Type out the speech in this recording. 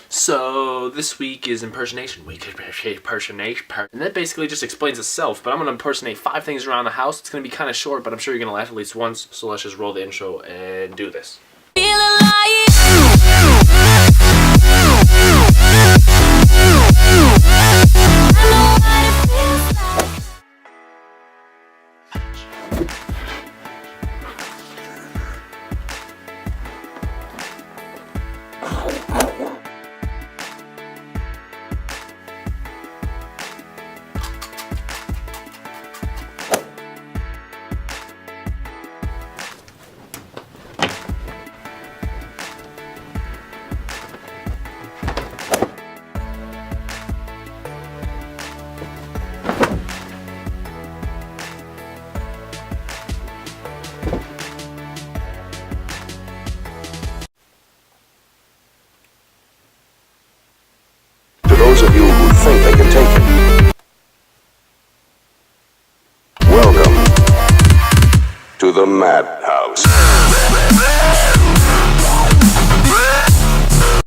So this week is impersonation week. And that basically just explains itself, but I'm going to impersonate 5 things around the house. It's going to be kind of short, but I'm sure you're going to laugh at least once, so let's just roll the intro and do this. Those of you who think they can take it, welcome to the madhouse.